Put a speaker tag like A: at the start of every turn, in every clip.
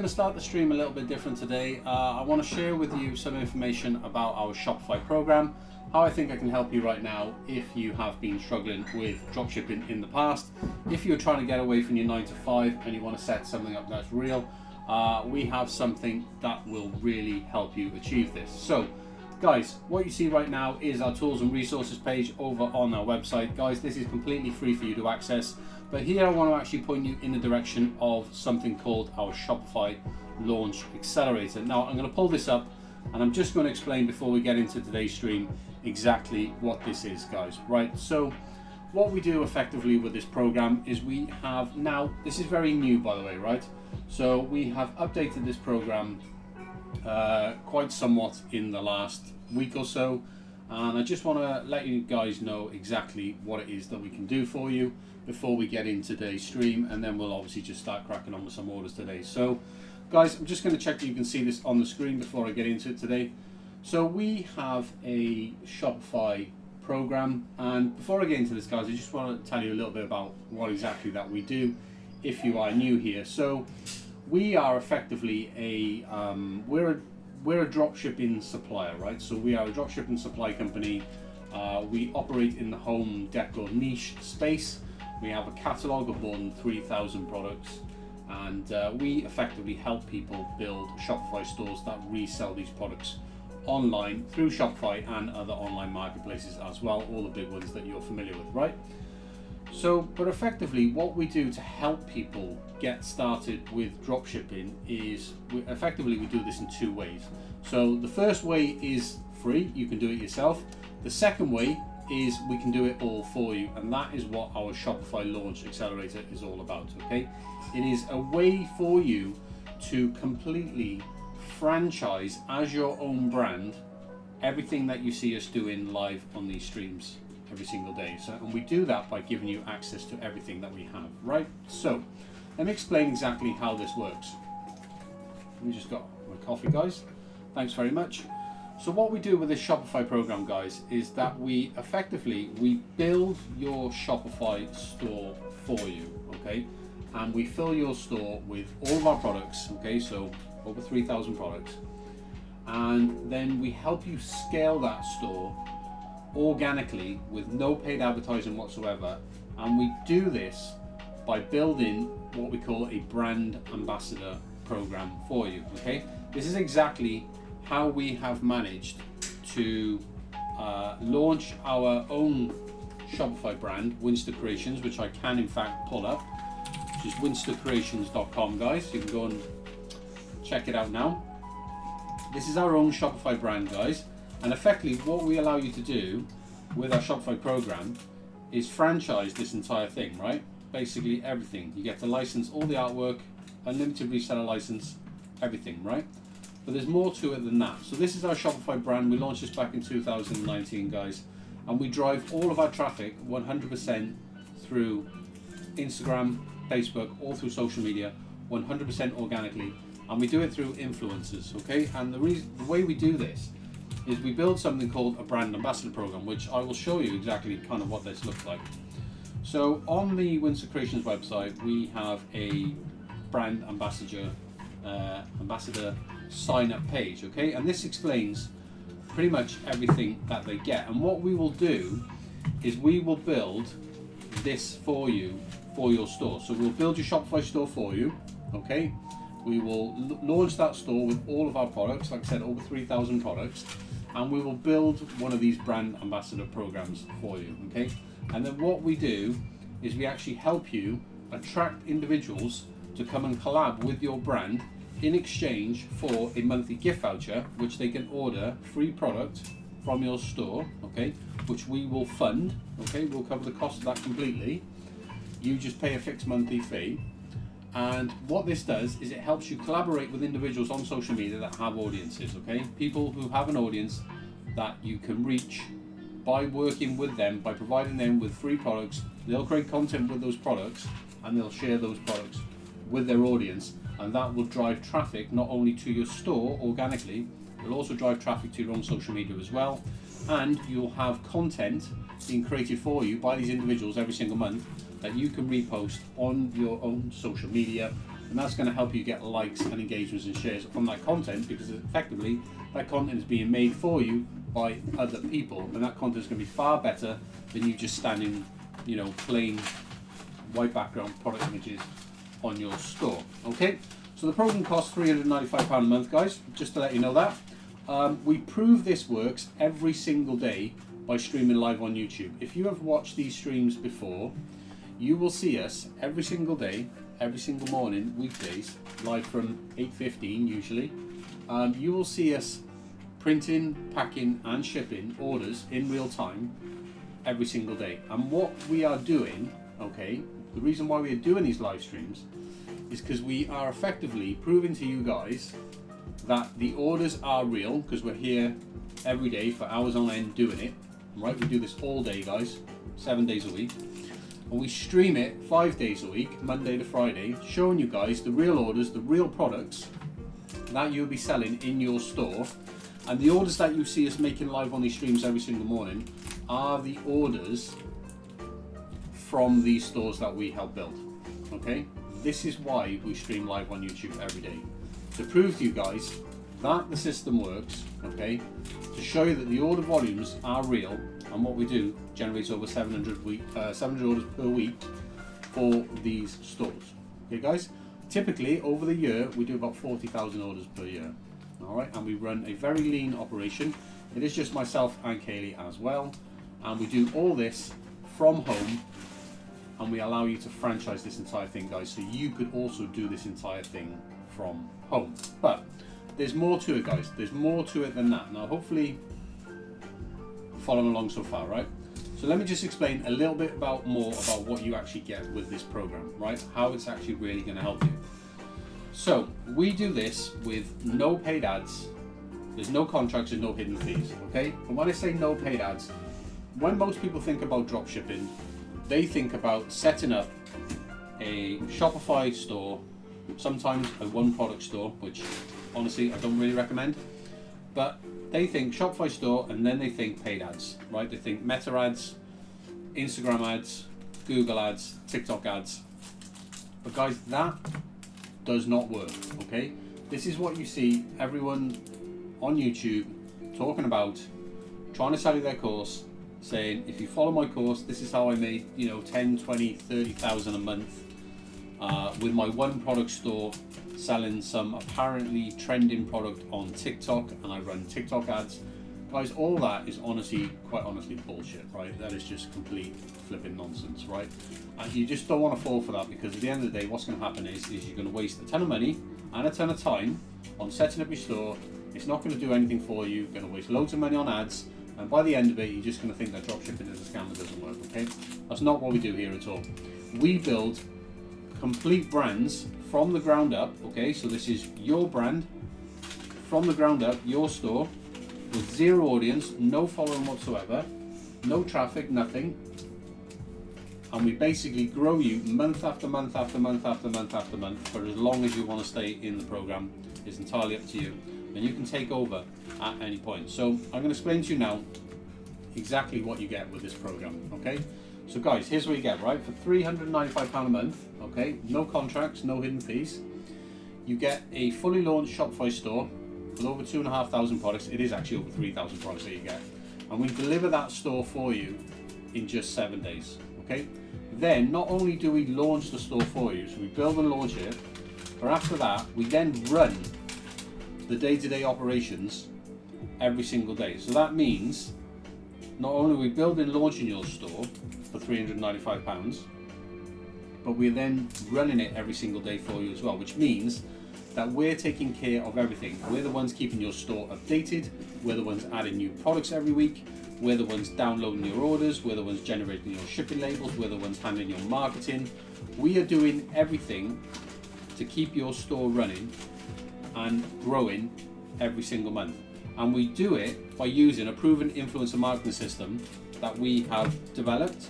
A: I'm going to start the stream a little bit different today. I want to share with you some information about our Shopify program, how I think I can help you right now if you have been struggling with dropshipping in the past. If you're trying to get away from your 9 to 5 and you want to set something up that's real, we have something that will really help you achieve this. So guys, what you see right now is our tools and resources page over on our website. Guys, this is completely free for you to access, but here I want to actually point you in the direction of something called our Shopify Launch Accelerator. Now I'm going to pull this up and I'm just going to explain before we get into today's stream exactly what this is, guys. Right, so what we do effectively with this program is we have now, this is very new by the way, right? So we have updated this program quite somewhat in the last week or so, and I just want to let you guys know exactly what it is that we can do for you before we get in today's stream, and then we'll obviously just start cracking on with some orders today. So guys, I'm just going to check that you can see this on the screen before I get into it today. So we have a Shopify program, and before I get into this, guys, I just want to tell you a little bit about what exactly that we do if you are new here. So we are effectively we're a dropshipping supplier, right? So we are a dropshipping supply company. We operate in the home decor niche space. We have a catalog of more than 3,000 products, and we effectively help people build Shopify stores that resell these products online through Shopify and other online marketplaces as well, all the big ones that you're familiar with, right? So, but effectively what we do to help people get started with dropshipping is we do this in two ways. So the first way is free, you can do it yourself. The second way is we can do it all for you, and that is what our Shopify Launch Accelerator is all about, okay? It is a way for you to completely franchise as your own brand everything that you see us doing live on these streams every single day. So, and we do that by giving you access to everything that we have, right? So let me explain exactly how this works. We just got my coffee, guys. Thanks very much. So what we do with this Shopify program, guys, is that we build your Shopify store for you, okay? And we fill your store with all of our products, okay? So over 3,000 products. And then we help you scale that store organically with no paid advertising whatsoever, and we do this by building what we call a brand ambassador program for you, okay? This is exactly how we have managed to launch our own Shopify brand, Winster Creations, which I can in fact pull up, which is winstercreations.com, guys. You can go and check it out now. This is our own Shopify brand, guys. And effectively what we allow you to do with our Shopify program is franchise this entire thing, right? Basically everything. You get to license all the artwork, unlimited reseller license, everything, right? But there's more to it than that. So this is our Shopify brand. We launched this back in 2019, guys. And we drive all of our traffic 100% through Instagram, Facebook, all through social media, 100% organically. And we do it through influencers, okay? And the way we do this is we build something called a brand ambassador program, which I will show you exactly kind of what this looks like. So on the Winster Creations website, we have a brand ambassador sign up page, okay? And this explains pretty much everything that they get. And what we will do is we will build this for you for your store. So we'll build your Shopify store for you, okay? We will launch that store with all of our products, like I said, over 3,000 products, and we will build one of these brand ambassador programs for you, okay? And then what we do is we actually help you attract individuals to come and collab with your brand in exchange for a monthly gift voucher, which they can order free product from your store, okay? Which we will fund, okay? We'll cover the cost of that completely. You just pay a fixed monthly fee. And what this does is it helps you collaborate with individuals on social media that have audiences, okay? People who have an audience that you can reach by working with them, by providing them with free products. They'll create content with those products and they'll share those products with their audience, and that will drive traffic not only to your store organically, it'll also drive traffic to your own social media as well, and you'll have content being created for you by these individuals every single month that you can repost on your own social media and that's going to help you get likes and engagements and shares from that content, because effectively that content is being made for you by other people, and that content is going to be far better than you just standing, you know, plain white background product images on your store. Okay, so the program costs £395 a month, guys, just to let you know that. We prove this works every single day by streaming live on YouTube. If you have watched these streams before, you will see us every single day, every single morning, weekdays, live from 8:15 usually. You will see us printing, packing and shipping orders in real time every single day. And what we are doing, okay, the reason why we are doing these live streams is because we are effectively proving to you guys that the orders are real, because we're here every day for hours on end doing it, right? We do this all day, guys, 7 days a week, and we stream it 5 days a week, Monday to Friday, showing you guys the real orders, the real products that you'll be selling in your store. And the orders that you see us making live on these streams every single morning are the orders from these stores that we help build. Okay, this is why we stream live on YouTube every day, to prove to you guys that the system works, okay, to show you that the order volumes are real, and what we do generates over 700 orders per week for these stores. Okay, guys, typically over the year we do about 40,000 orders per year. All right, and we run a very lean operation. It is just myself and Kaylee as well, and we do all this from home, and we allow you to franchise this entire thing, guys, so you could also do this entire thing from home. But there's more to it, guys. There's more to it than that. Now, hopefully following along so far, right? So let me just explain a little bit more about what you actually get with this program, right? How it's actually really going to help you. So we do this with no paid ads. There's no contracts and no hidden fees, okay? And when I say no paid ads, when most people think about dropshipping, they think about setting up a Shopify store, sometimes a one product store, which honestly I don't really recommend, but they think Shopify store and then they think paid ads, right? They think Meta ads, Instagram ads, Google ads, TikTok ads. But guys, that does not work, okay? This is what you see everyone on YouTube talking about, trying to sell you their course, saying, if you follow my course, this is how I made, you know, 10, 20, 30,000 a month with my one product store, selling some apparently trending product on TikTok, and I run TikTok ads. Guys, all that is quite honestly bullshit, right? That is just complete flipping nonsense, right? And you just don't want to fall for that, because at the end of the day, what's going to happen is you're going to waste a ton of money and a ton of time on setting up your store. It's not going to do anything for you. You're going to waste loads of money on ads, and by the end of it, you're just going to think that dropshipping is a scam that doesn't work, okay? That's not what we do here at all. We build complete brands from the ground up, okay? So this is your brand from the ground up, your store, with zero audience, no following whatsoever, no traffic, nothing. And we basically grow you month after month after month after month after month for as long as you want to stay in the program. It's entirely up to you. And you can take over at any point. So I'm going to explain to you now exactly what you get with this program, okay? So guys, here's what you get, right? For £395 a month, okay? No contracts, no hidden fees. You get a fully launched Shopify store with over 2,500 products. It is actually over 3,000 products that you get. And we deliver that store for you in just 7 days, okay? Then not only do we launch the store for you, so we build and launch it, but after that, we then run the day-to-day operations every single day. So that means not only are we building and launching your store for £395, but we're then running it every single day for you as well, which means that we're taking care of everything. We're the ones keeping your store updated, we're the ones adding new products every week, we're the ones downloading your orders, we're the ones generating your shipping labels, we're the ones handling your marketing. We are doing everything to keep your store running and growing every single month. And we do it by using a proven influencer marketing system that we have developed.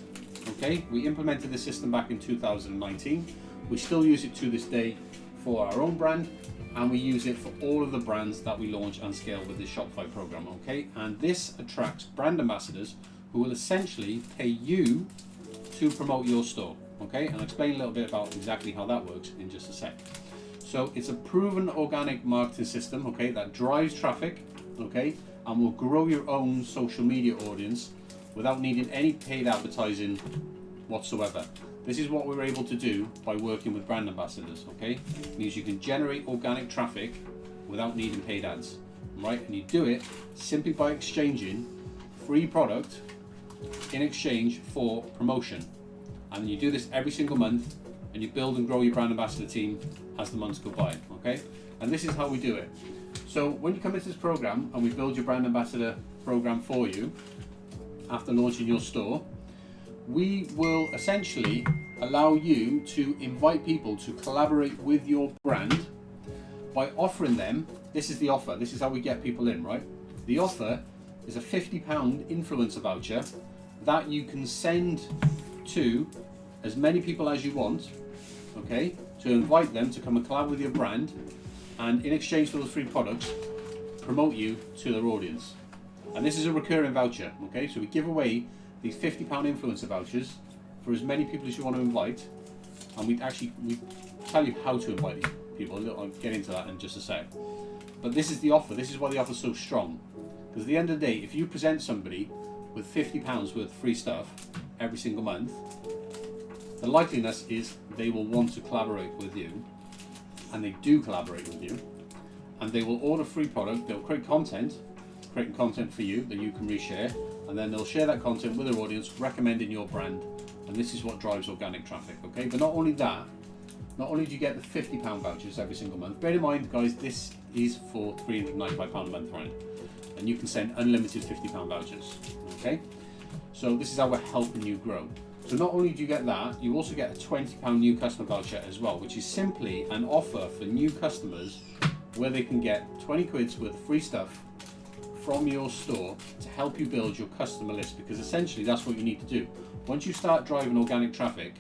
A: Okay, we implemented this system back in 2019. We still use it to this day for our own brand, and we use it for all of the brands that we launch and scale with this Shopify program. Okay, and this attracts brand ambassadors who will essentially pay you to promote your store. Okay, and I'll explain a little bit about exactly how that works in just a sec. So it's a proven organic marketing system, okay, that drives traffic, okay, and will grow your own social media audience without needing any paid advertising whatsoever. This is what we're able to do by working with brand ambassadors, okay? It means you can generate organic traffic without needing paid ads, right? And you do it simply by exchanging free product in exchange for promotion. And you do this every single month, and you build and grow your brand ambassador team as the months go by, okay? And this is how we do it. So when you come into this program and we build your brand ambassador program for you after launching your store, we will essentially allow you to invite people to collaborate with your brand by offering them, this is the offer, this is how we get people in, right? The offer is a £50 influencer voucher that you can send to as many people as you want, okay, to invite them to come and collab with your brand, and in exchange for those free products, promote you to their audience. And this is a recurring voucher, okay, so we give away these £50 influencer vouchers for as many people as you want to invite, and we tell you how to invite these people. I'll get into that in just a sec. But this is the offer. This is why the offer is so strong, because at the end of the day, if you present somebody with £50 worth of free stuff every single month, the likeliness is they will want to collaborate with you, and they do collaborate with you, and they will order free product. They'll create content for you that you can reshare, and then they'll share that content with their audience, recommending your brand, and this is what drives organic traffic, okay? But not only that, not only do you get the £50 vouchers every single month, bear in mind, guys, this is for £395 a month, right? And you can send unlimited £50 vouchers, okay? So this is how we're helping you grow. So not only do you get that, you also get a £20 new customer voucher as well, which is simply an offer for new customers where they can get 20 quid's worth of free stuff from your store to help you build your customer list, because essentially that's what you need to do. Once you start driving organic traffic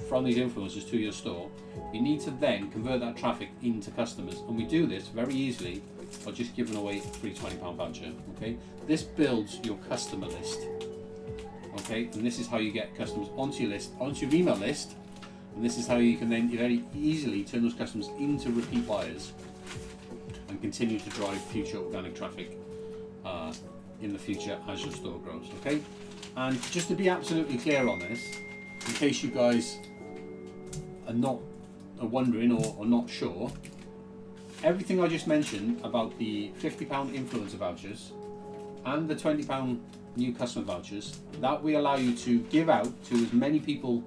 A: from these influencers to your store, you need to then convert that traffic into customers, and we do this very easily by just giving away a free £20 voucher, okay? This builds your customer list, okay? And this is how you get customers onto your list, onto your email list, and this is how you can then very easily turn those customers into repeat buyers and continue to drive future organic traffic in the future as your store grows, okay? And just to be absolutely clear on this, in case you guys are wondering or not sure, everything I just mentioned about the £50 influencer vouchers and the £20 new customer vouchers that we allow you to give out to as many people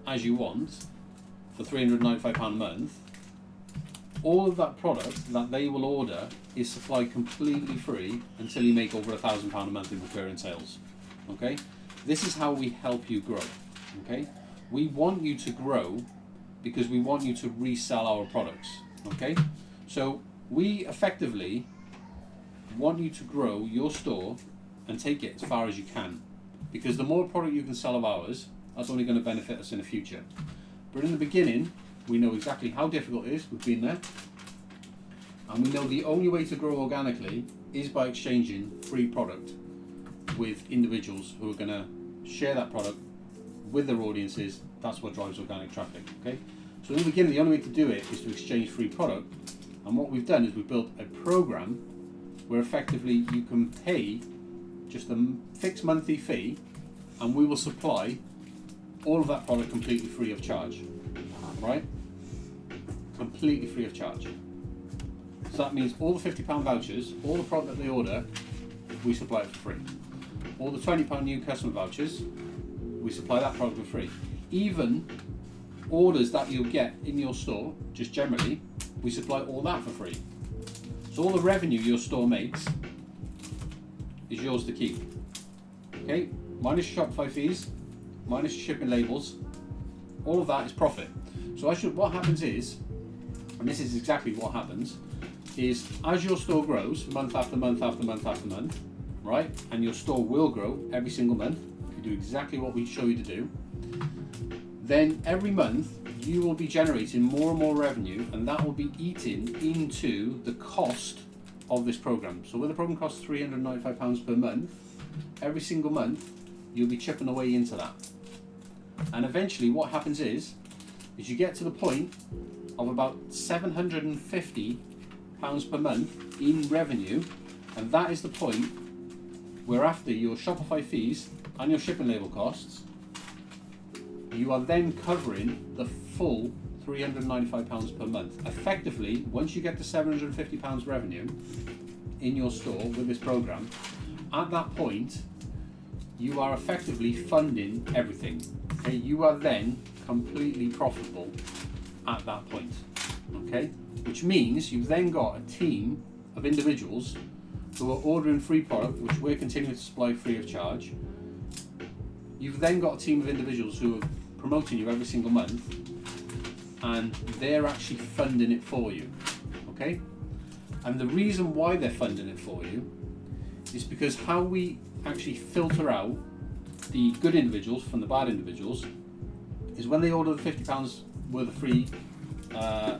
A: as you want for £395 a month, all of that product that they will order is supplied completely free until you make over £1,000 a month in recurring sales, okay? This is how we help you grow, okay? We want you to grow because we want you to resell our products, okay? So we effectively want you to grow your store and take it as far as you can, because the more product you can sell of ours, that's only going to benefit us in the future. But in the beginning, we know exactly how difficult it is. We've been there, and we know the only way to grow organically is by exchanging free product with individuals who are going to share that product with their audiences. That's what drives organic traffic, okay? So in the beginning, the only way to do it is to exchange free product, and what we've done is we've built a program where effectively you can pay just a fixed monthly fee, and we will supply all of that product completely free of charge, right? Completely free of charge. So that means all the £50 vouchers, all the product that they order, we supply it for free. All the £20 new customer vouchers, we supply that product for free. Even orders that you'll get in your store, just generally, we supply all that for free. So all the revenue your store makes is yours to keep. Okay, minus your Shopify fees, minus your shipping labels, all of that is profit. So what happens is, and this is exactly what happens, is as your store grows month after month after month after month, right, and your store will grow every single month if you do exactly what we show you to do, then every month you will be generating more and more revenue, and that will be eaten into the cost of this program. So where the program costs £395 per month, every single month you'll be chipping away into that. And eventually what happens is you get to the point of about £750 per month in revenue, and that is the point where after your Shopify fees and your shipping label costs, you are then covering the full £395 per month. Effectively, once you get to £750 revenue in your store with this program, at that point, you are effectively funding everything. Okay, you are then completely profitable at that point. Okay, which means you've then got a team of individuals who are ordering free product, which we're continuing to supply free of charge. You've then got a team of individuals who are promoting you every single month, and they're actually funding it for you. Okay, and the reason why they're funding it for you is because how we actually filter out the good individuals from the bad individuals is when they order the £50 worth of free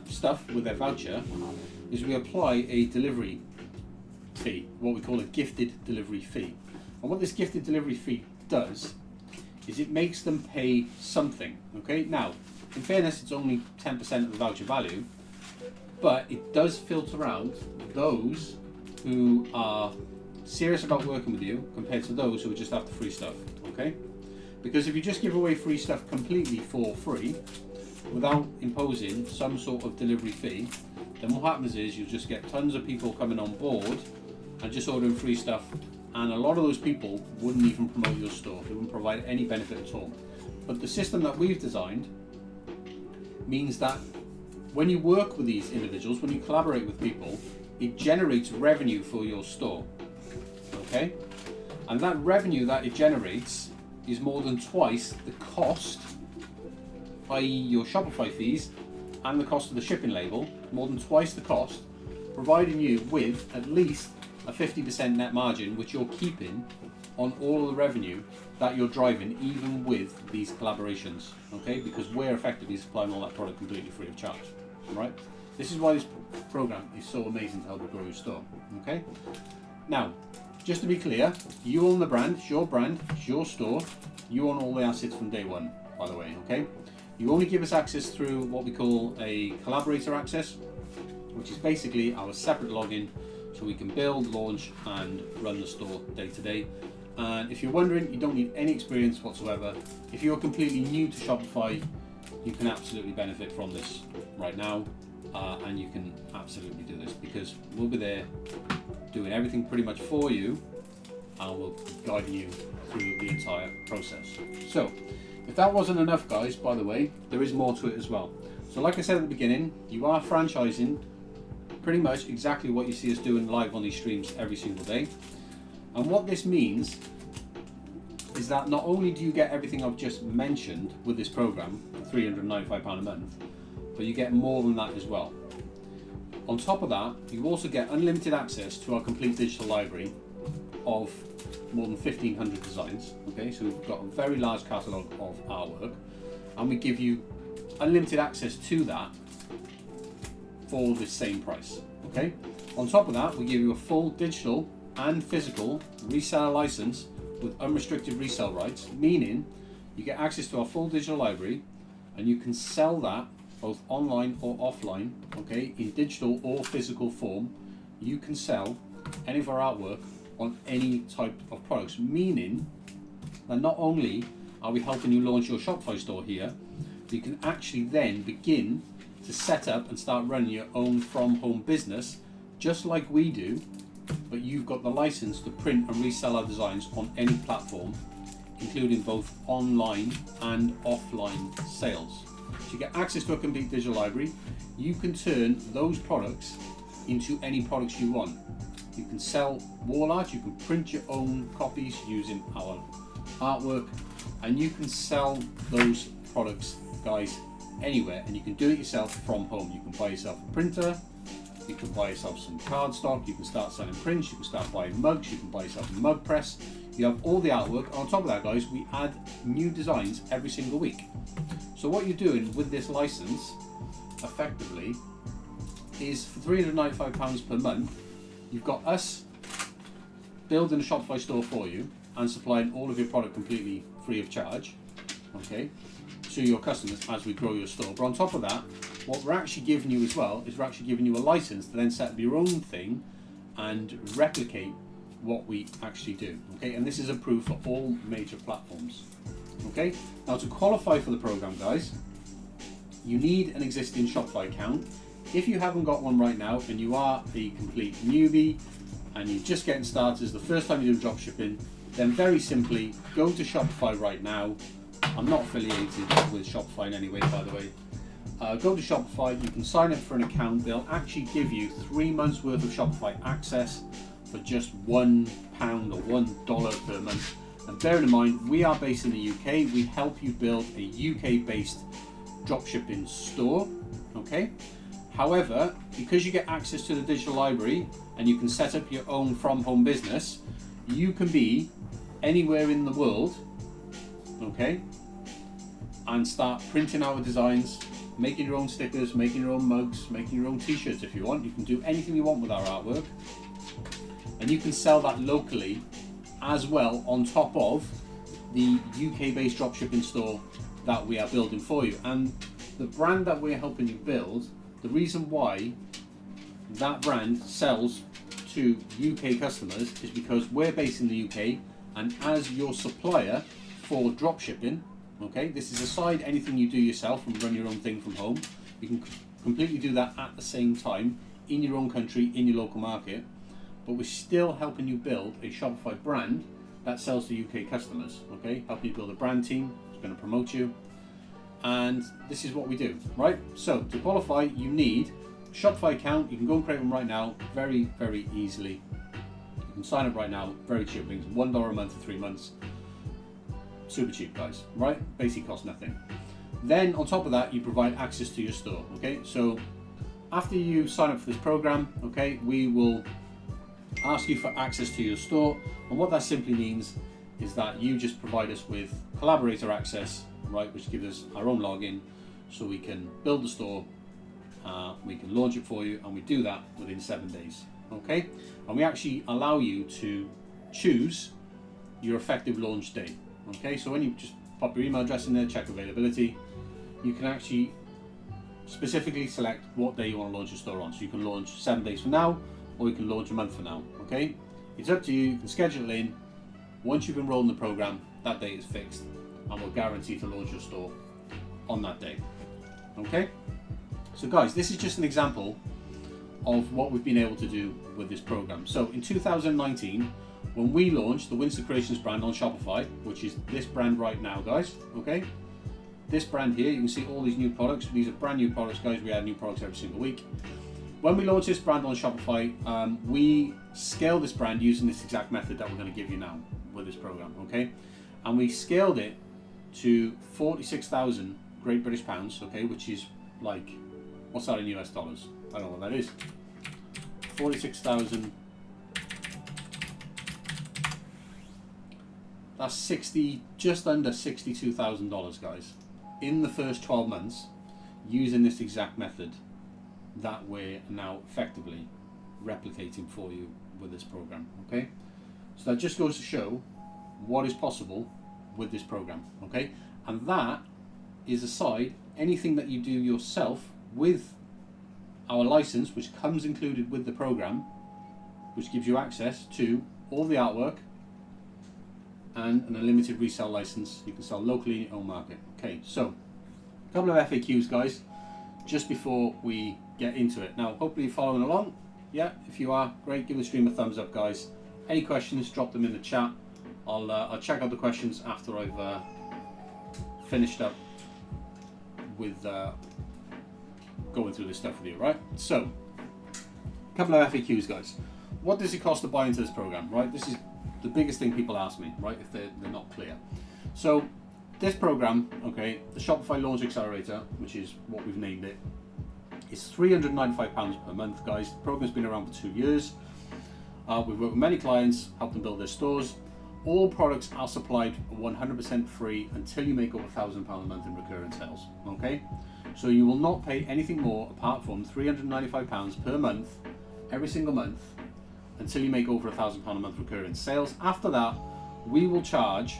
A: stuff with their voucher, is we apply a delivery fee, what we call a gifted delivery fee. And what this gifted delivery fee does is it makes them pay something. Okay, now in fairness, it's only 10% of the voucher value, but it does filter out those who are serious about working with you compared to those who are just after free stuff. Okay, because if you just give away free stuff completely for free without imposing some sort of delivery fee, then what happens is you'll just get tons of people coming on board and just ordering free stuff, and a lot of those people wouldn't even promote your store. They wouldn't provide any benefit at all. But the system that we've designed means that when you work with these individuals, when you collaborate with people, it generates revenue for your store. Okay, and that revenue that it generates is more than twice the cost, i.e. your Shopify fees and the cost of the shipping label, more than twice the cost, providing you with at least a 50% net margin, which you're keeping on all of the revenue that you're driving, even with these collaborations. Okay, because we're effectively supplying all that product completely free of charge. Right, this is why this program is so amazing to help you grow your store. Okay, now just to be clear, you own the brand, it's your store, you own all the assets from day one, by the way. Okay, you only give us access through what we call a collaborator access, which is basically our separate login, so we can build, launch and run the store day to day. And if you're wondering, you don't need any experience whatsoever. If you're completely new to Shopify, you can absolutely benefit from this right now, and you can absolutely do this because we'll be there doing everything pretty much for you, and we'll be guiding you through the entire process. So if that wasn't enough, guys, by the way, there is more to it as well. So like I said at the beginning, you are franchising pretty much exactly what you see us doing live on these streams every single day. And what this means is that not only do you get everything I've just mentioned with this program for £395 a month, but you get more than that as well. On top of that, you also get unlimited access to our complete digital library of more than 1,500 designs. Okay, so we've got a very large catalogue of artwork, and we give you unlimited access to that for the same price. Okay, on top of that, we give you a full digital and physical reseller license with unrestricted resale rights, meaning you get access to our full digital library and you can sell that both online or offline. Okay, in digital or physical form, you can sell any of our artwork on any type of products, meaning that not only are we helping you launch your Shopify store here, you can actually then begin to set up and start running your own from home business just like we do, but you've got the license to print and resell our designs on any platform, including both online and offline sales. So you get access to a complete digital library. You can turn those products into any products you want. You can sell wall art, you can print your own copies using our artwork, and you can sell those products, guys, anywhere, and you can do it yourself from home. You can buy yourself a printer, you can buy yourself some cardstock, you can start selling prints, you can start buying mugs, you can buy yourself a mug press. You have all the artwork. On top of that, guys, we add new designs every single week. So what you're doing with this license effectively is for £395 per month, you've got us building a Shopify store for you and supplying all of your product completely free of charge, okay, to your customers as we grow your store. But on top of that, what we're actually giving you as well is we're actually giving you a license to then set up your own thing and replicate what we actually do. Okay, and this is approved for all major platforms. Okay, now to qualify for the program, guys, you need an existing Shopify account. If you haven't got one right now and you are a complete newbie and you're just getting started, it's the first time you're doing dropshipping, then very simply go to Shopify right now. I'm not affiliated with Shopify in any way, by the way. Go to Shopify, you can sign up for an account. They'll actually give you 3 months worth of Shopify access for just £1 or $1 per month. And bear in mind, we are based in the UK. We help you build a UK-based dropshipping store, okay? However, because you get access to the digital library and you can set up your own from home business, you can be anywhere in the world, okay? And start printing our designs, making your own stickers, making your own mugs, making your own t-shirts if you want. You can do anything you want with our artwork. And you can sell that locally as well on top of the UK-based dropshipping store that we are building for you. And the brand that we're helping you build, the reason why that brand sells to UK customers is because we're based in the UK, and as your supplier for dropshipping, okay, this is aside anything you do yourself and run your own thing from home, you can completely do that at the same time in your own country, in your local market, but we're still helping you build a Shopify brand that sells to UK customers, okay, helping you build a brand team that's going to promote you. And this is what we do, right? So to qualify, you need a Shopify account. You can go and create one right now, very, very easily. You can sign up right now, very cheap, things, $1 a month for 3 months. Super cheap, guys, right? Basically costs nothing. Then on top of that, you provide access to your store, okay? So after you sign up for this program, okay, we will ask you for access to your store. And what that simply means is that you just provide us with collaborator access, right, which gives us our own login so we can build the store, we can launch it for you, and we do that within 7 days, okay? And we actually allow you to choose your effective launch date, okay? So when you just pop your email address in there, check availability, you can actually specifically select what day you want to launch your store on. So you can launch 7 days from now, or you can launch a month from now, okay? It's up to you. You can schedule it in. Once you've enrolled in the program, that date is fixed, and we'll guarantee to launch your store on that day, okay? So guys, this is just an example of what we've been able to do with this program. So in 2019, when we launched the Winston Creations brand on Shopify, which is this brand right now, guys, okay? This brand here, you can see all these new products. These are brand new products, guys. We add new products every single week. When we launched this brand on Shopify, we scaled this brand using this exact method that we're going to give you now with this program, okay? And we scaled it to 46,000 Great British Pounds, okay, which is like, what's that in US dollars? I don't know what that is. 46,000. That's just under $62,000, guys, in the first 12 months using this exact method that we're now effectively replicating for you with this program, okay? So that just goes to show what is possible with this program, okay? And that is aside anything that you do yourself with our license, which comes included with the program, which gives you access to all the artwork and an unlimited resale license. You can sell locally in your own market. Okay, so a couple of FAQs, guys, just before we get into it. Now, hopefully you're following along. Yeah, if you are, great. Give the stream a thumbs up, guys. Any questions, drop them in the chat. I'll check out the questions after I've finished up with going through this stuff with you, right? So, a couple of FAQs, guys. What does it cost to buy into this program, right? This is the biggest thing people ask me, right, if they're not clear. So, this program, okay, the Shopify Launch Accelerator, which is what we've named it, is £395 per month, guys. The program's been around for 2 years. We've worked with many clients, helped them build their stores. All products are supplied 100% free until you make over £1,000 a month in recurring sales, okay? So you will not pay anything more apart from £395 per month, every single month, until you make over £1,000 a month recurring sales. After that, we will charge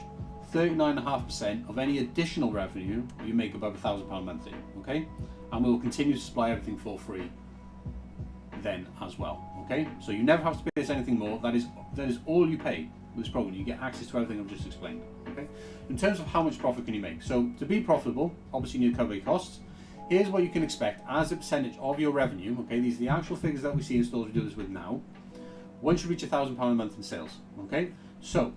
A: 39.5% of any additional revenue you make above £1,000 monthly, okay? and we will continue to supply everything for free then as well. Okay, so you never have to pay us anything more. That is all you pay with this program. You get access to everything I've just explained. Okay, in terms of how much profit can you make, so to be profitable, obviously you need to cover your costs. Here's what you can expect as a percentage of your revenue. Okay, these are the actual figures that we see in stores we do this with now. Once you reach £1,000 a month in sales. Okay, so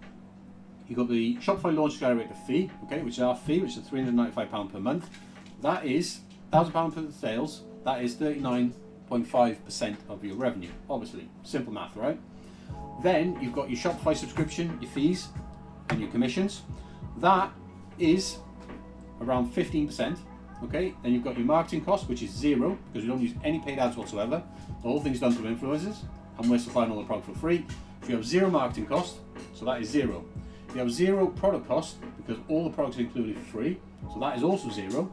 A: you've got the Shopify Launch Accelerator fee, okay, which is our fee, which is £395 per month. That is £1,000 for the sales. That is 39.5% of your revenue. Obviously, simple math, right? Then you've got your Shopify subscription, your fees, and your commissions. That is around 15%. Okay, then you've got your marketing cost, which is zero because we don't use any paid ads whatsoever. The whole thing's done through influencers, and we're supplying all the product for free. So you have zero marketing cost, so that is zero. You have zero product cost because all the products are included for free, so that is also zero.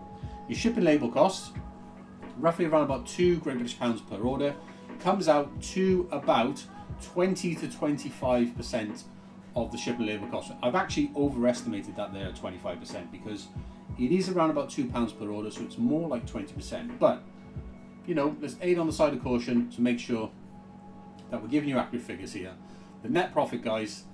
A: Your shipping label costs, roughly around about £2 Great British pounds per order, comes out to about 20 to 25% of the shipping label cost. I've actually overestimated that there at 25% because it is around about £2 per order, so it's more like 20%. But, you know, let's aid on the side of caution to make sure that we're giving you accurate figures here. The net profit, guys,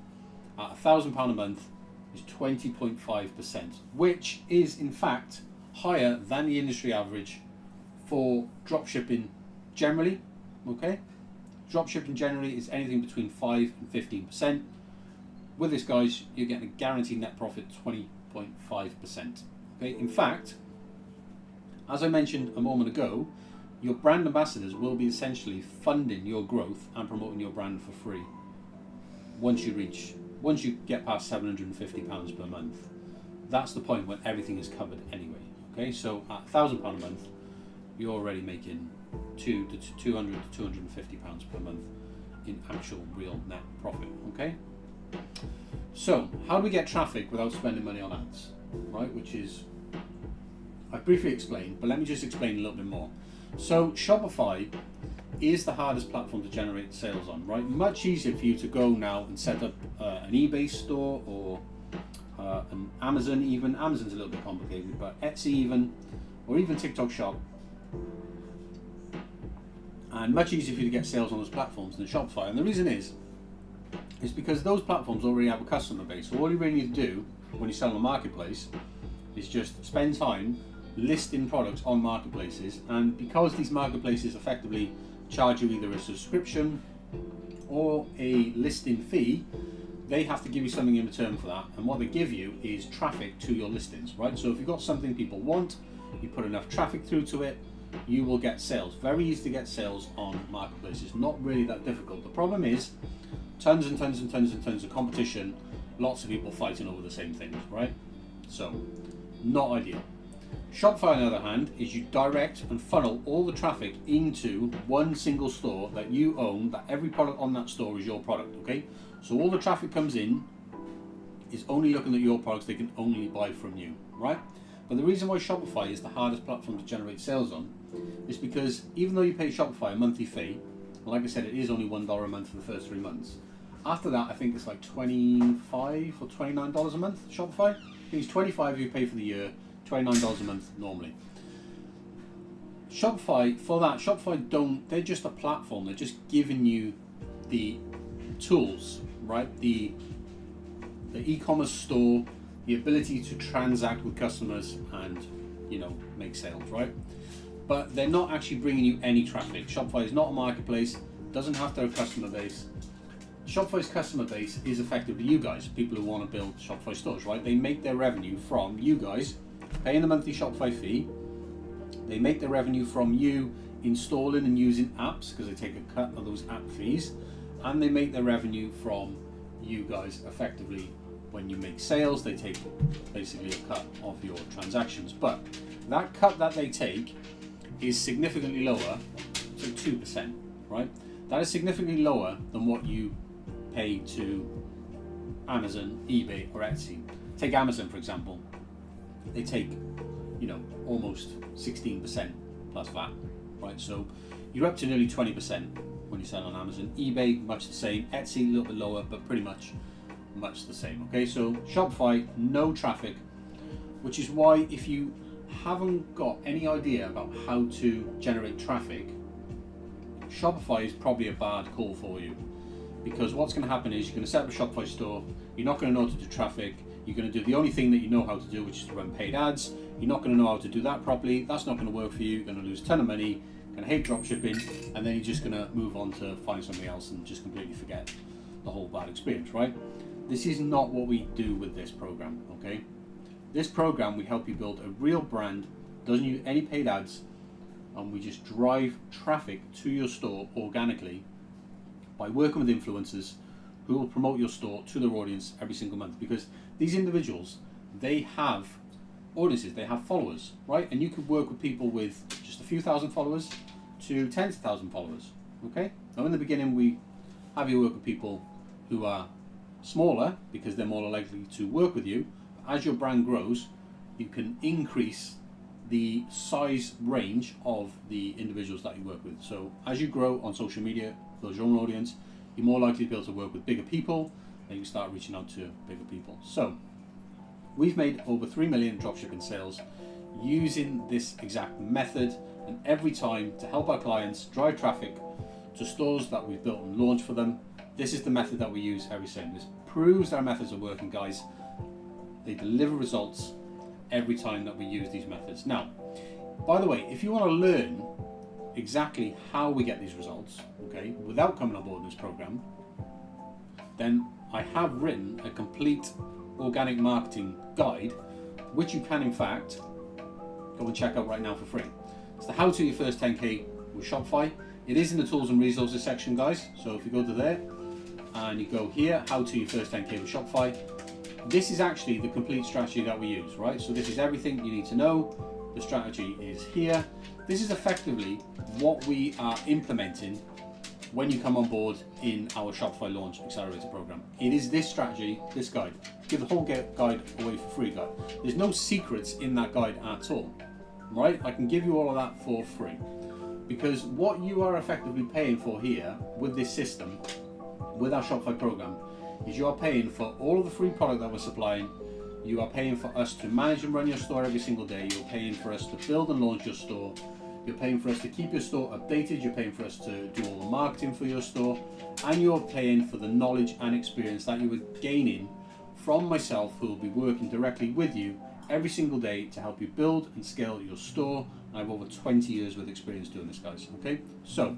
A: at £1,000 a month is 20.5%, which is in fact higher than the industry average for dropshipping generally. Okay, dropshipping generally is anything between 5 and 15%. With this, guys, you're getting a guaranteed net profit 20.5%. Okay, in fact, as I mentioned a moment ago, your brand ambassadors will be essentially funding your growth and promoting your brand for free once you get past £750 per month. That's the point when everything is covered anyway. Okay, so at £1,000 a month, you're already making £200 to £250 per month in actual real net profit. Okay, so how do we get traffic without spending money on ads? Right, which is, I've briefly explained, but let me just explain a little bit more. So Shopify is the hardest platform to generate sales on, right? Much easier for you to go now and set up an eBay store or an Amazon even. Amazon's a little bit complicated, but Etsy even, or even TikTok Shop. And much easier for you to get sales on those platforms than Shopify. And the reason is because those platforms already have a customer base. So all you really need to do when you sell on a marketplace is just spend time listing products on marketplaces, and because these marketplaces effectively charge you either a subscription or a listing fee, they have to give you something in return for that, and what they give you is traffic to your listings, right? So if you've got something people want, you put enough traffic through to it, you will get sales. Very easy to get sales on marketplaces, not really that difficult. The problem is tons and tons and tons and tons of competition, lots of people fighting over the same things, right? So not ideal. Shopify, on the other hand, is you direct and funnel all the traffic into one single store that you own, that every product on that store is your product, okay? So all the traffic comes in is only looking at your products, they can only buy from you, right? But the reason why Shopify is the hardest platform to generate sales on is because even though you pay Shopify a monthly fee, like I said, it is only $1 a month for the first 3 months. After that, I think it's like $25 or $29 a month, Shopify. It's $25 if you pay for the year, $29 a month normally. Shopify they're just a platform. They're just giving you the tools, right? The e-commerce store, the ability to transact with customers and, you know, make sales, right? But they're not actually bringing you any traffic. Shopify is not a marketplace, doesn't have their customer base. Shopify's customer base is effectively you guys, people who want to build Shopify stores, right? They make their revenue from you guys paying the monthly Shopify fee. They make their revenue from you installing and using apps because they take a cut of those app fees, and they make their revenue from you guys effectively when you make sales. They take basically a cut of your transactions, but that cut that they take is significantly lower, so 2%, right? That is significantly lower than what you pay to Amazon, eBay, or Etsy. Take Amazon, for example. They take, you know, almost 16% plus VAT, right? So you're up to nearly 20% when you sell on Amazon. eBay, much the same. Etsy, a little bit lower, but pretty much the same. Okay, so Shopify, no traffic, which is why if you haven't got any idea about how to generate traffic, Shopify is probably a bad call for you, because what's going to happen is you're going to set up a Shopify store, you're not going to know how to do traffic, you're going to do the only thing that you know how to do, which is to run paid ads. You're not going to know how to do that properly. That's not going to work for you. You're going to lose a ton of money, going to hate dropshipping, and then you're just going to move on to find something else and just completely forget the whole bad experience, right? This is not what we do with this program, okay? This program, we help you build a real brand, doesn't use any paid ads, and we just drive traffic to your store organically by working with influencers who will promote your store to their audience every single month, because these individuals, they have audiences, they have followers, right? And you could work with people with just a few thousand followers to tens of thousand followers, okay? Now in the beginning, we have you work with people who are smaller because they're more likely to work with you. As your brand grows, you can increase the size range of the individuals that you work with. So as you grow on social media, build your own audience, you're more likely to be able to work with bigger people, and you can start reaching out to bigger people. So we've made over 3 million dropshipping sales using this exact method, and every time to help our clients drive traffic to stores that we've built and launched for them. This is the method that we use every time. This proves that our methods are working, guys. They deliver results every time that we use these methods. Now, by the way, if you want to learn exactly how we get these results, okay, without coming on board in this program, then I have written a complete organic marketing guide, which you can in fact go and check out right now for free. It's the How to Your First 10K with Shopify. It is in the tools and resources section, guys. So if you go to there and you go here, How to Your First 10K with Shopify, this is actually the complete strategy that we use, right? So this is everything you need to know. The strategy is here. This is effectively what we are implementing when you come on board in our Shopify Launch Accelerator program. It is this strategy, this guide. Give the whole guide away for free, guys. There's no secrets in that guide at all, right? I can give you all of that for free, because what you are effectively paying for here with this system, with our Shopify program, is you are paying for all of the free product that we're supplying. You are paying for us to manage and run your store every single day. You're paying for us to build and launch your store. You're paying for us to keep your store updated. You're paying for us to do all the marketing for your store. And you're paying for the knowledge and experience that you are gaining from myself, who will be working directly with you every single day to help you build and scale your store. I have over 20 years with experience doing this, guys, okay? So,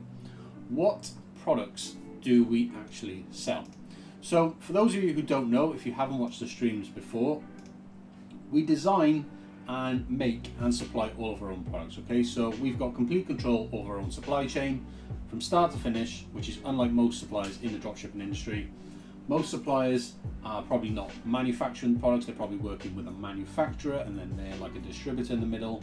A: what products do we actually sell? So, for those of you who don't know, if you haven't watched the streams before, we design and make and supply all of our own products, okay? So we've got complete control over our own supply chain from start to finish, which is unlike most suppliers in the dropshipping industry. Most suppliers are probably not manufacturing products, they're probably working with a manufacturer and then they're like a distributor in the middle.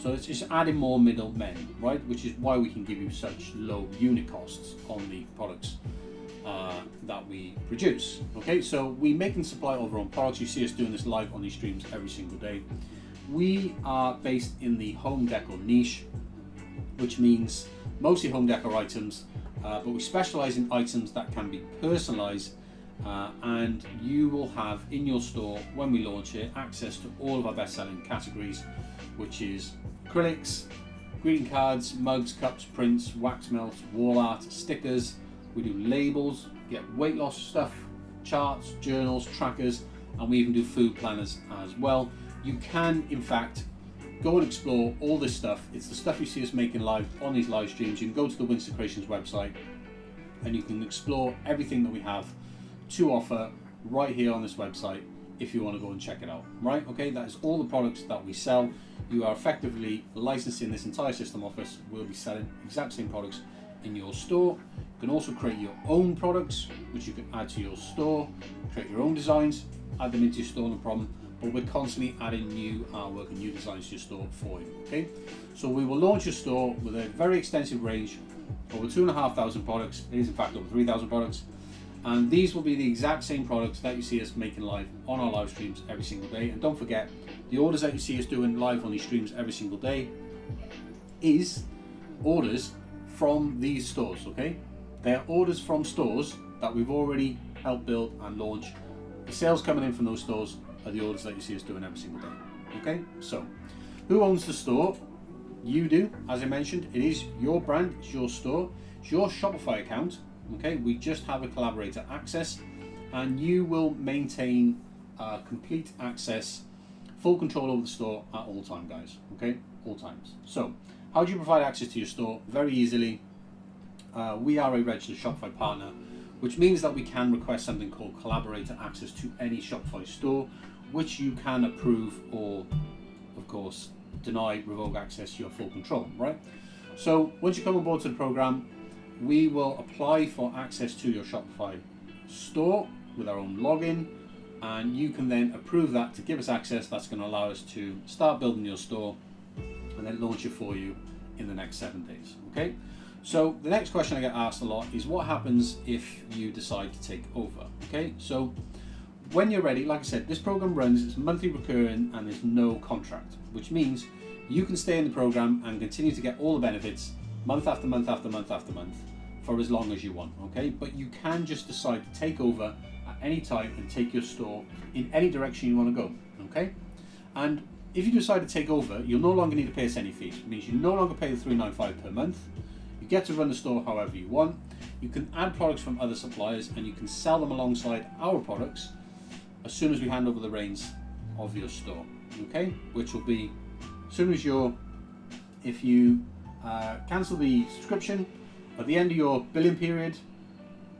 A: So it's just adding more middlemen, right? Which is why we can give you such low unit costs on the products that we produce. Okay, so we make and supply all of our own products. You see us doing this live on these streams every single day. We are based in the home decor niche, which means mostly home decor items, but we specialize in items that can be personalized, and you will have in your store, when we launch it, access to all of our best-selling categories, which is acrylics, greeting cards, mugs, cups, prints, wax melts, wall art, stickers. We do labels, get weight loss stuff, charts, journals, trackers, and we even do food planners as well. You can, in fact, go and explore all this stuff. It's the stuff you see us making live on these live streams. You can go to the Winston Creations website and you can explore everything that we have to offer right here on this website if you want to go and check it out, right? Okay, that is all the products that we sell. You are effectively licensing this entire system off us. We'll be selling exact same products in your store. You can also create your own products, which you can add to your store, create your own designs, add them into your store, no problem. But we're constantly adding new artwork and new designs to your store for you, okay? So we will launch your store with a very extensive range, over 2,500 products. It is in fact over 3,000 products. And these will be the exact same products that you see us making live on our live streams every single day. And don't forget, the orders that you see us doing live on these streams every single day is orders from these stores, okay? They are orders from stores that we've already helped build and launch. The sales coming in from those stores are the orders that you see us doing every single day, okay? So Who owns the store? You do. As I mentioned, it is your brand, it's your store, it's your Shopify account. Okay, we just have a collaborator access, and you will maintain complete access, full control over the store at all time, guys. Okay, all times. So how do you provide access to your store? Very easily. We are a registered Shopify partner, which means that we can request something called collaborator access to any Shopify store, which you can approve or, of course, deny, revoke access. You have full control, right? So once you come on board to the program, we will apply for access to your Shopify store with our own login, and you can then approve that to give us access. That's going to allow us to start building your store and then launch it for you in the next 7 days. Okay, so the next question I get asked a lot is what happens if you decide to take over? Okay, so when you're ready, like I said, this program runs, it's monthly recurring, and there's no contract, which means you can stay in the program and continue to get all the benefits month after month after month after month for as long as you want. Okay, but you can just decide to take over at any time and take your store in any direction you want to go. Okay, and if you decide to take over, you'll no longer need to pay us any fees. It means you no longer pay the $3.95 per month. You get to run the store however you want. You can add products from other suppliers, and you can sell them alongside our products as soon as we hand over the reins of your store. Okay, which will be as soon as if you cancel the subscription at the end of your billing period,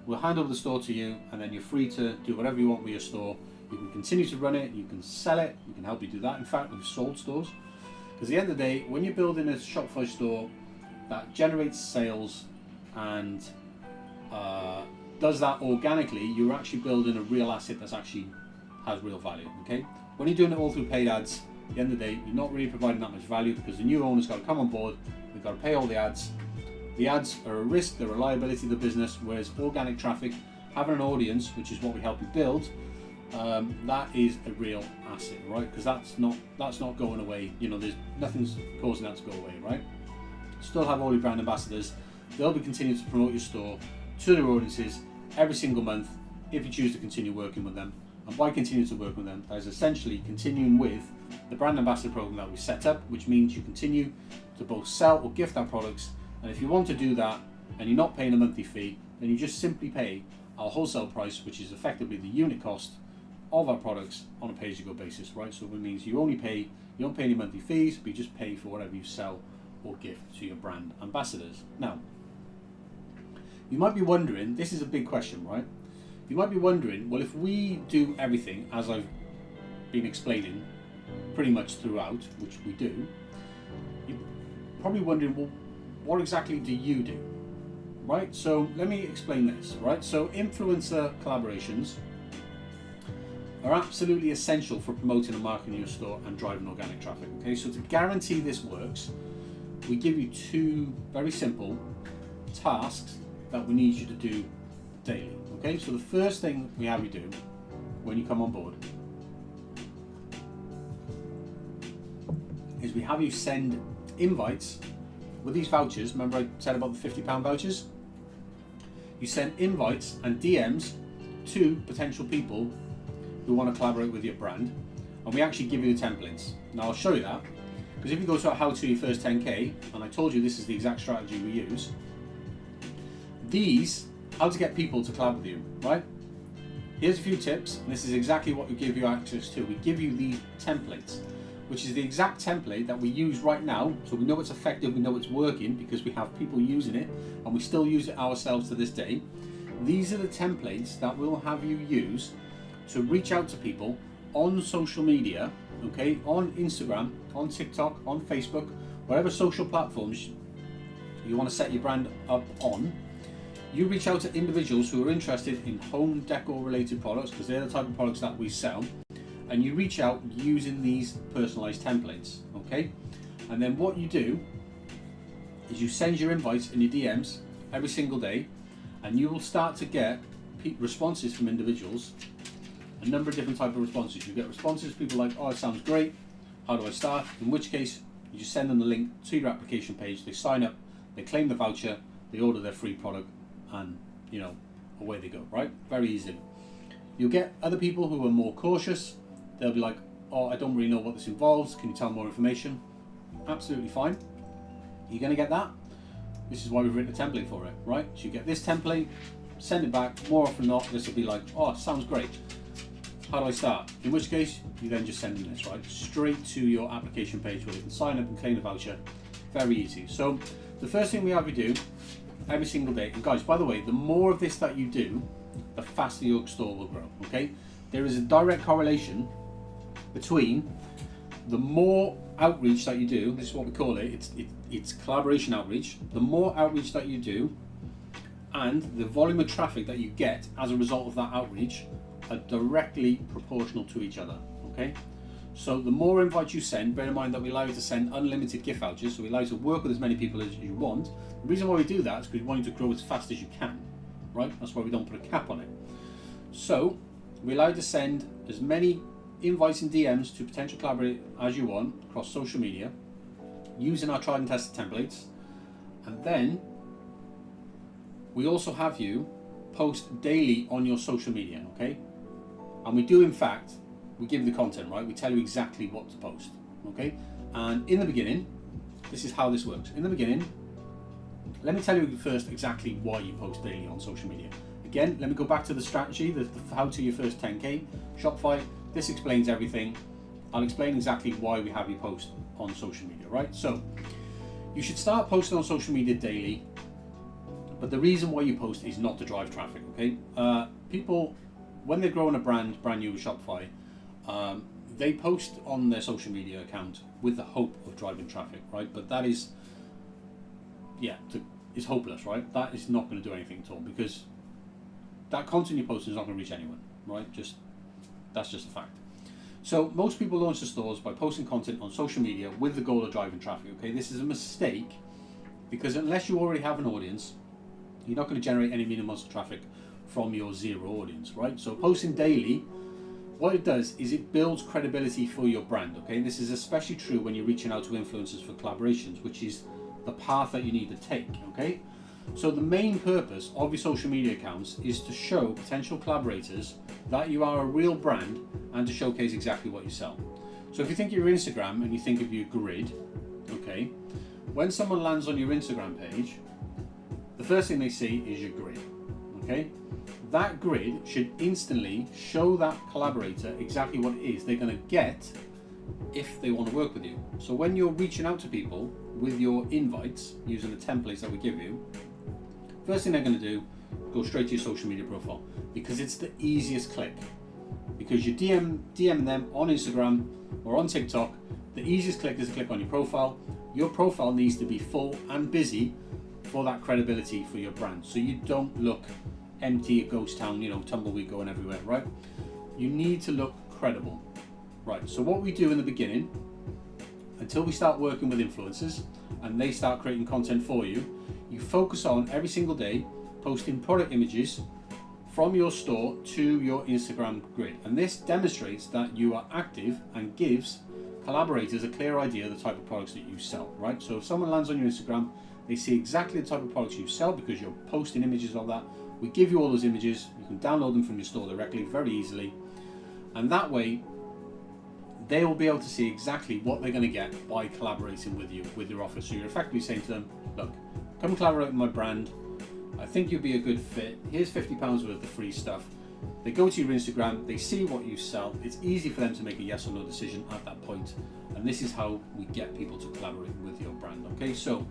A: we'll hand over the store to you, and then you're free to do whatever you want with your store. You can continue to run it, you can sell it, we can help you do that. In fact, we've sold stores. Because at the end of the day, when you're building a Shopify store that generates sales and does that organically, you're actually building a real asset that's actually has real value. Okay, when you're doing it all through paid ads, at the end of the day, you're not really providing that much value, because the new owner's got to come on board, they've got to pay all the ads. The ads are a risk, they're a liability to the business, whereas organic traffic, having an audience, which is what we help you build, that is a real asset, right? Because that's not going away. You know, there's nothing's causing that to go away, right? Still have all your brand ambassadors. They'll be continuing to promote your store to their audiences every single month if you choose to continue working with them. And by continuing to work with them, that is essentially continuing with the brand ambassador program that we set up, which means you continue to both sell or gift our products. And if you want to do that and you're not paying a monthly fee, then you just simply pay our wholesale price, which is effectively the unit cost of our products on a pay-as-you-go basis, right? So it means you don't pay any monthly fees, but you just pay for whatever you sell or gift to your brand ambassadors. Now, you might be wondering, this is a big question, right? You might be wondering, well, if we do everything as I've been explaining pretty much throughout, which we do, you're probably wondering, well, what exactly do you do, right? So let me explain this, right? So influencer collaborations are absolutely essential for promoting and marketing your store and driving organic traffic. Okay, so to guarantee this works, we give you two very simple tasks that we need you to do daily. Okay, so the first thing we have you do when you come on board is we have you send invites with these vouchers. Remember I said about the £50 vouchers? You send invites and DMs to potential people who want to collaborate with your brand, and we actually give you the templates. Now I'll show you that, because if you go to our how to your first 10k, and I told you this is the exact strategy we use, these, how to get people to collab with you, right? Here's a few tips, and this is exactly what we give you access to. We give you these templates, which is the exact template that we use right now, so we know it's effective, we know it's working, because we have people using it, and we still use it ourselves to this day. These are the templates that we'll have you use to reach out to people on social media, okay, on Instagram, on TikTok, on Facebook, whatever social platforms you want to set your brand up on. You reach out to individuals who are interested in home decor related products, because they're the type of products that we sell, and you reach out using these personalized templates, okay? And then what you do is you send your invites and your DMs every single day, and you will start to get responses from individuals. A number of different types of responses. You get responses, people like, oh, it sounds great, how do I start? In which case, you just send them the link to your application page, they sign up, they claim the voucher, they order their free product, and, you know, away they go, right? Very easy. You'll get other people who are more cautious. They'll be like, oh, I don't really know what this involves, can you tell me more information? absolutely fine. You're going to get that. This is why we've written a template for it, right? So you get this template, send it back. More often than not, this will be like, oh, it sounds great. How do I start? In which case, you then just send them this, right? Straight to your application page where you can sign up and claim the voucher. Very easy. So the first thing we have you do every single day, and guys, by the way, the more of this that you do, the faster your store will grow, okay? There is a direct correlation between the more outreach that you do, this is what we call it, it's collaboration outreach. The more outreach that you do and the volume of traffic that you get as a result of that outreach are directly proportional to each other, okay? So the more invites you send, bear in mind that we allow you to send unlimited gift vouchers, so we allow you to work with as many people as you want. The reason why we do that is because we want you to grow as fast as you can, right? That's why we don't put a cap on it. So we allow you to send as many invites and DMs to potential collaborators as you want across social media using our tried and tested templates. And then we also have you post daily on your social media, okay? And we do, in fact, we give you the content, right? We tell you exactly what to post, okay? And in the beginning, this is how this works. In the beginning, let me tell you first exactly why you post daily on social media. Again, let me go back to the strategy, the how to your first 10K. Shopify, this explains everything. I'll explain exactly why we have you post on social media, right? So you should start posting on social media daily, but the reason why you post is not to drive traffic, okay? People, when they're growing a brand new with Shopify, they post on their social media account with the hope of driving traffic, right? But that is, it's hopeless, right? That is not going to do anything at all, because that content you're posting is not going to reach anyone, right? That's just a fact. So most people launch their stores by posting content on social media with the goal of driving traffic, okay? This is a mistake, because unless you already have an audience, you're not going to generate any minimum traffic from your zero audience, right? So posting daily, what it does is it builds credibility for your brand, okay? This is especially true when you're reaching out to influencers for collaborations, which is the path that you need to take, okay? So the main purpose of your social media accounts is to show potential collaborators that you are a real brand and to showcase exactly what you sell. So if you think of your Instagram and you think of your grid, okay, when someone lands on your Instagram page, the first thing they see is your grid, okay? That grid should instantly show that collaborator exactly what it is they're going to get if they want to work with you. So when you're reaching out to people with your invites using the templates that we give you, first thing they're going to do, go straight to your social media profile, because it's the easiest click. Because you DM them on Instagram or on TikTok, the easiest click is to click on your profile. Your profile needs to be full and busy for that credibility for your brand, so you don't look empty, a ghost town, tumbleweed going everywhere, right? You need to look credible, right? So what we do in the beginning, until we start working with influencers and they start creating content for you, you focus on every single day posting product images from your store to your Instagram grid, and this demonstrates that you are active and gives collaborators a clear idea of the type of products that you sell, right? So if someone lands on your Instagram, they see exactly the type of products you sell because you're posting images of that. We give you all those images, you can download them from your store directly, very easily, and that way they will be able to see exactly what they're going to get by collaborating with you, with your offer. So you're effectively saying to them, look, come and collaborate with my brand, I think you'll be a good fit, here's £50 worth of free stuff. They go to your Instagram, they see what you sell, it's easy for them to make a yes or no decision at that point, and this is how we get people to collaborate with your brand, okay? So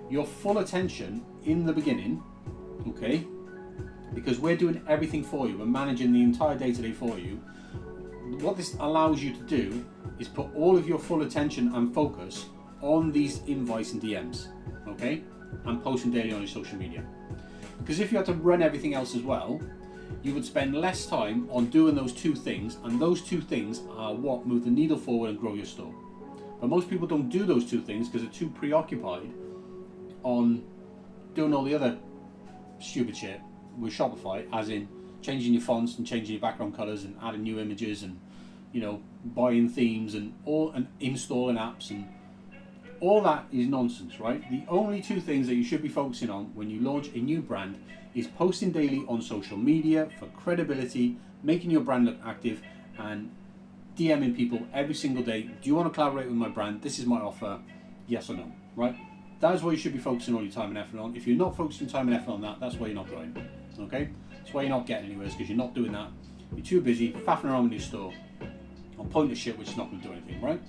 A: your full attention in the beginning, okay, because we're doing everything for you, we're managing the entire day-to-day for you. What this allows you to do is put all of your full attention and focus on these invites and DMs, okay, and posting daily on your social media. Because if you had to run everything else as well, you would spend less time on doing those two things, and those two things are what move the needle forward and grow your store. But most people don't do those two things because they're too preoccupied on doing all the other stupid shit with Shopify, as in changing your fonts and changing your background colors and adding new images and buying themes and installing apps, and all that is nonsense, right? The only two things that you should be focusing on when you launch a new brand is posting daily on social media for credibility, making your brand look active, and DMing people every single day. Do you want to collaborate with my brand? This is my offer. Yes or no, right? That is what you should be focusing all your time and effort on. If you're not focusing time and effort on that, that's why you're not growing, okay? That's why you're not getting anywhere, because you're not doing that. You're too busy faffing around with your store on pointless shit which is not going to do anything, right?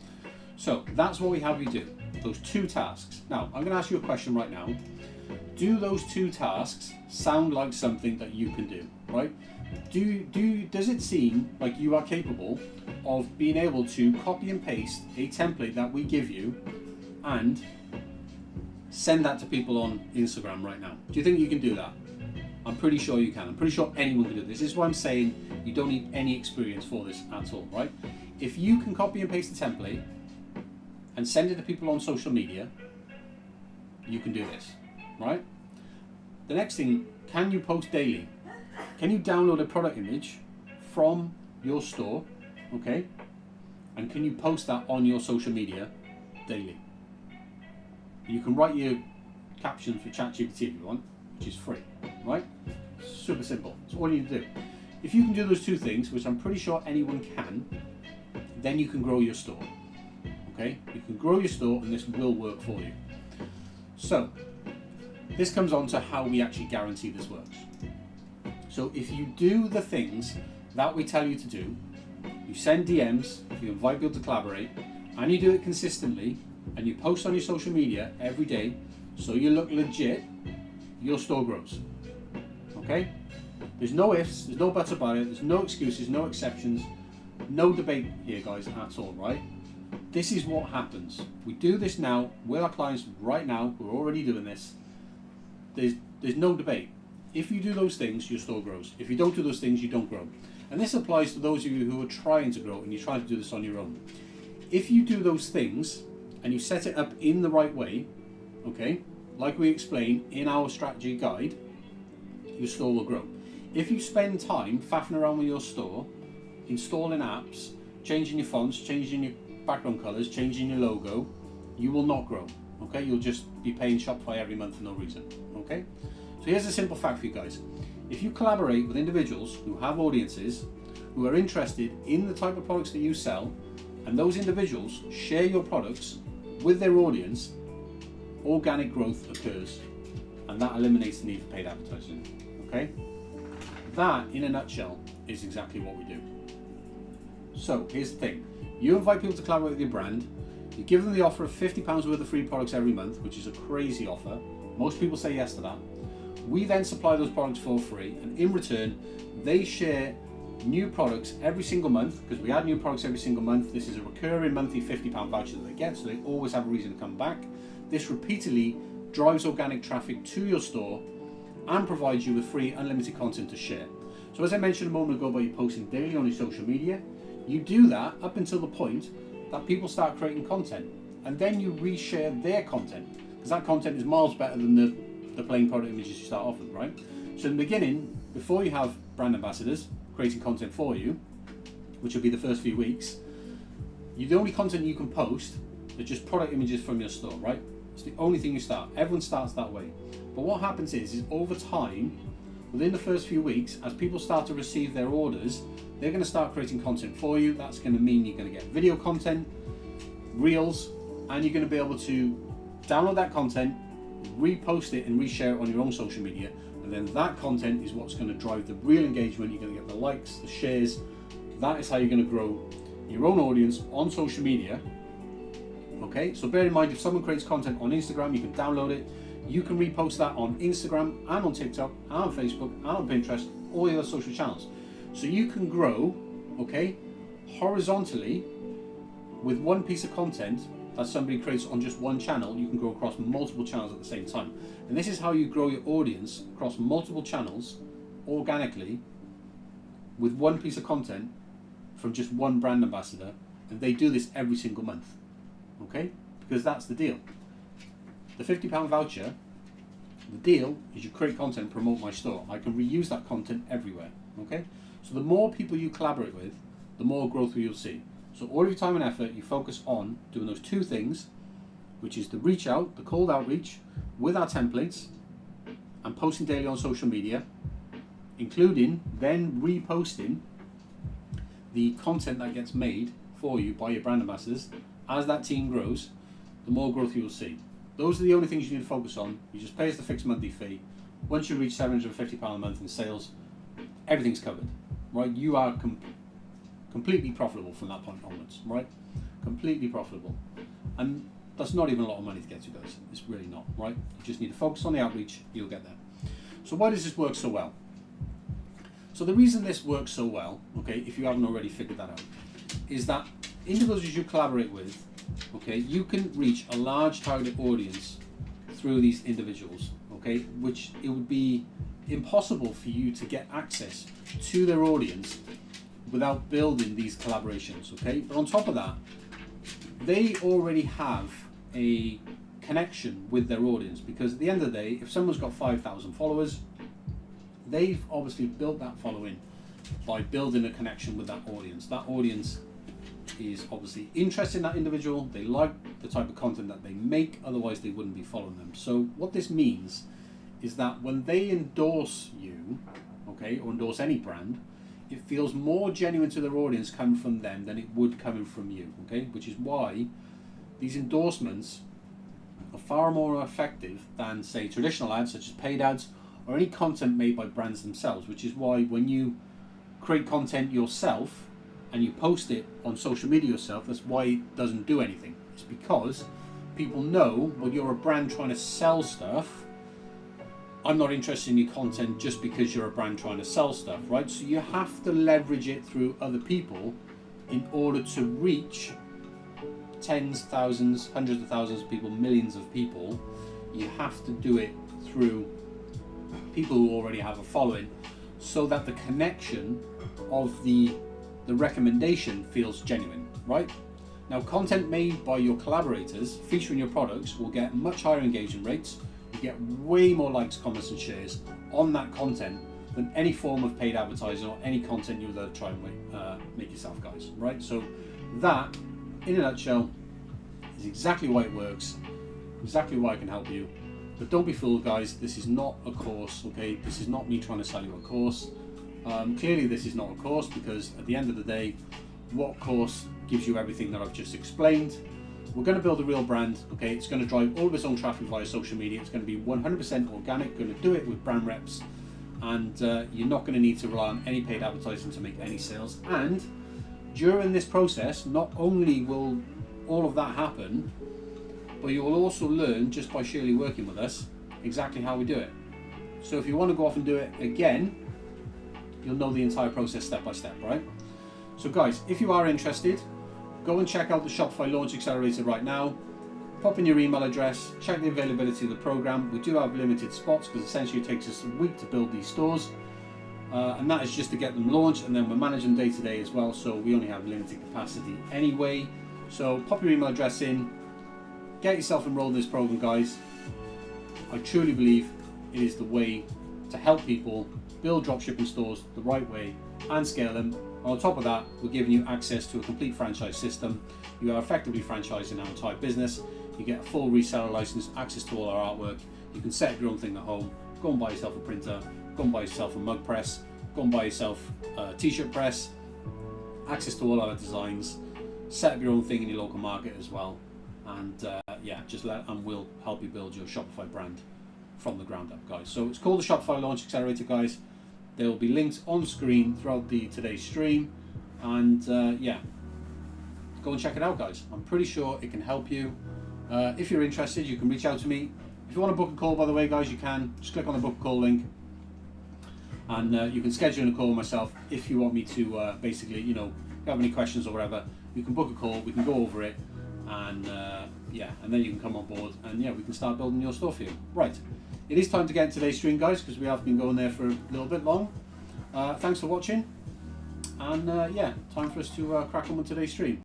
A: So that's what we have you do, those 2 tasks. Now, I'm going to ask you a question right now. Do those 2 tasks sound like something that you can do, right? Does it seem like you are capable of being able to copy and paste a template that we give you and send that to people on Instagram right now? Do you think you can do that? I'm pretty sure you can. I'm pretty sure anyone can do this. This is why I'm saying you don't need any experience for this at all, right? If you can copy and paste a template and send it to people on social media, you can do this, right? The next thing, can you post daily? Can you download a product image from your store, okay? And can you post that on your social media daily? You can write your captions for ChatGPT if you want, which is free, right? Super simple. That's all you need to do. If you can do those 2 things, which I'm pretty sure anyone can, then you can grow your store, okay? You can grow your store and this will work for you. So, this comes on to how we actually guarantee this works. So if you do the things that we tell you to do, you send DMs, you invite people to collaborate, and you do it consistently, and you post on your social media every day, so you look legit, your store grows, okay? There's no ifs, there's no buts about it, there's no excuses, no exceptions, no debate here, guys, at all, right? This is what happens. We do this now with our clients right now, we're already doing this. There's no debate. If you do those things, your store grows. If you don't do those things, you don't grow. And this applies to those of you who are trying to grow and you're trying to do this on your own. If you do those things and you set it up in the right way, okay, like we explain in our strategy guide, your store will grow. If you spend time faffing around with your store, installing apps, changing your fonts, changing your background colors, changing your logo, you will not grow, okay? You'll just be paying Shopify every month for no reason, okay? So here's a simple fact for you guys. If you collaborate with individuals who have audiences, who are interested in the type of products that you sell, and those individuals share your products with their audience, organic growth occurs, and that eliminates the need for paid advertising, okay? That, in a nutshell, is exactly what we do. So here's the thing. You invite people to collaborate with your brand, you give them the offer of £50 worth of free products every month, which is a crazy offer. Most people say yes to that. We then supply those products for free, and in return, they share new products every single month, because we add new products every single month. This is a recurring monthly £50 voucher that they get, so they always have a reason to come back. This repeatedly drives organic traffic to your store and provides you with free unlimited content to share. So as I mentioned a moment ago about you posting daily on your social media, you do that up until the point that people start creating content, and then you reshare their content, because that content is miles better than the plain product images you start off with, right? So in the beginning, before you have brand ambassadors creating content for you, which will be the first few weeks, the only content you can post is just product images from your store, right? It's the only thing you start. Everyone starts that way. But what happens is over time, within the first few weeks, as people start to receive their orders, they're going to start creating content for you. That's going to mean you're going to get video content, reels, and you're going to be able to download that content, repost it and reshare it on your own social media, and then that content is what's going to drive the real engagement. You're going to get the likes, the shares. That is how you're going to grow your own audience on social media. Okay, so bear in mind, if someone creates content on Instagram, you can download it, you can repost that on Instagram and on TikTok and on Facebook and on Pinterest, all the other social channels. So you can grow, okay, horizontally with one piece of content that somebody creates on just one channel. You can grow across multiple channels at the same time. And this is how you grow your audience across multiple channels organically with one piece of content from just one brand ambassador. And they do this every single month, okay? Because that's the deal. The £50 voucher, the deal is you create content and promote my store. I can reuse that content everywhere, okay? So the more people you collaborate with, the more growth you'll see. So all of your time and effort, you focus on doing those 2 things, which is the reach out, the cold outreach with our templates, and posting daily on social media, including then reposting the content that gets made for you by your brand ambassadors. As that team grows, the more growth you will see. Those are the only things you need to focus on. You just pay us the fixed monthly fee. Once you reach £750 a month in sales, everything's covered, right? You are completely profitable from that point onwards, right? Completely profitable. And that's not even a lot of money to get to, guys. It's really not, right? You just need to focus on the outreach, you'll get there. So why does this work so well? So the reason this works so well, okay, if you haven't already figured that out, is that individuals you collaborate with, okay, you can reach a large target audience through these individuals, okay, which it would be impossible for you to get access to their audience without building these collaborations, okay? But on top of that, they already have a connection with their audience, because at the end of the day, if someone's got 5,000 followers, they've obviously built that following by building a connection with that audience. That audience is obviously interested in that individual, they like the type of content that they make, otherwise they wouldn't be following them. So what this means is that when they endorse you, okay, or endorse any brand, it feels more genuine to their audience coming from them than it would coming from you, okay? Which is why these endorsements are far more effective than, say, traditional ads such as paid ads or any content made by brands themselves, which is why when you create content yourself and you post it on social media yourself, that's why it doesn't do anything. It's because people know, well, you're a brand trying to sell stuff. I'm not interested in your content just because you're a brand trying to sell stuff, right? So you have to leverage it through other people in order to reach tens, thousands, hundreds of thousands of people, millions of people. You have to do it through people who already have a following, so that the connection of the recommendation feels genuine, right? Now, content made by your collaborators featuring your products will get much higher engagement rates. You get way more likes, comments and shares on that content than any form of paid advertising or any content you'll try and make yourself, guys, right? So that, in a nutshell, is exactly why it works, exactly why I can help you. But don't be fooled, guys, this is not a course, okay? This is not me trying to sell you a course. Clearly this is not a course, because at the end of the day, what course gives you everything that I've just explained? We're going to build a real brand, okay? It's going to drive all of its own traffic via social media. It's going to be 100% organic, going to do it with brand reps, and you're not going to need to rely on any paid advertising to make any sales. And during this process, not only will all of that happen, but you will also learn, just by sheerly working with us, exactly how we do it. So if you want to go off and do it again, you'll know the entire process step by step, right? So guys, if you are interested, go and check out the Shopify Launch Accelerator right now. Pop in your email address, check the availability of the program. We do have limited spots because essentially it takes us a week to build these stores. And that is just to get them launched, and then we're managing day to day as well. So we only have limited capacity anyway. So pop your email address in, get yourself enrolled in this program, guys. I truly believe it is the way to help people build dropshipping stores the right way and scale them. On top of that, we're giving you access to a complete franchise system. You are effectively franchising our entire business. You get a full reseller license, access to all our artwork. You can set up your own thing at home. Go and buy yourself a printer, go and buy yourself a mug press, go and buy yourself a t-shirt press, access to all our designs, set up your own thing in your local market as well. And and we'll help you build your Shopify brand from the ground up, guys. So it's called the Shopify Launch Accelerator, guys. There will be links on screen throughout today's stream, and go and check it out, guys. I'm pretty sure it can help you. If you're interested, you can reach out to me. If you want to book a call, by the way, guys, you can just click on the book a call link, and you can schedule a call with myself if you want me to. Basically, if you have any questions or whatever, you can book a call. We can go over it, and and then you can come on board, and we can start building your store for you. Right. It is time to get into today's stream, guys, because we have been going there for a little bit long. Thanks for watching, and time for us to crack on with today's stream.